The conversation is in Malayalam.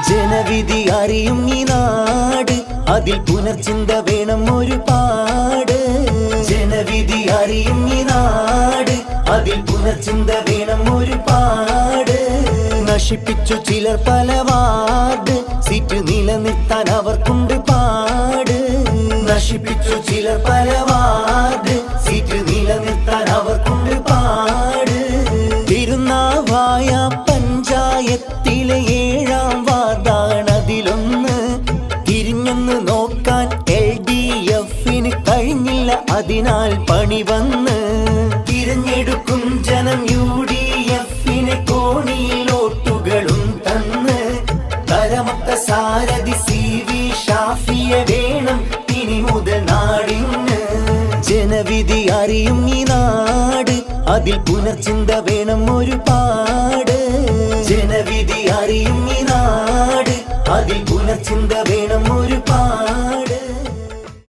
ജനവിധി അറിയും ഈ നാട്, അതിൽ പുനർചിന്ത വേണം ഒരുപാട്. ജനവിധി അറിയും ഈ നാട്, അതിൽ പുനർചിന്ത വേണം ഒരുപാട്. നശിപ്പിച്ചു ചിലർ പല വാർഡ്, സീറ്റ് നിലനിർത്താൻ അവർക്കുണ്ട് പാട്. നശിപ്പിച്ചു ചിലർ പല വാർഡ്, സീറ്റ് നിലനിർത്താൻ അവർക്കുണ്ട് പാട്. തിരുനാവായ പഞ്ചായത്തിലെ 7-ാം വാർഡാണ് അതിലൊന്ന്. തിരിഞ്ഞൊന്ന് നോക്കാൻ LDF-ന് കഴിഞ്ഞില്ല, അതിനാൽ പണി വന്ന്. തിരഞ്ഞെടുക്കും ജനം UDF-നെ, കോണിയിൽ വോട്ടുകളും തന്ന്. തരമൊത്ത സാരഥി CV ഷാഫിയെ വേണം ഇനി മുതൽ നാടിന്. ജനവിധി അറിയും ഈ നാട്, അതിൽ പുനർചിന്ത വേണം ഒരുപാട്. ജനവിധി അറിയും ഈ നാട്, അതിൽ പുനർചിന്ത വേണം ഒരുപാട്.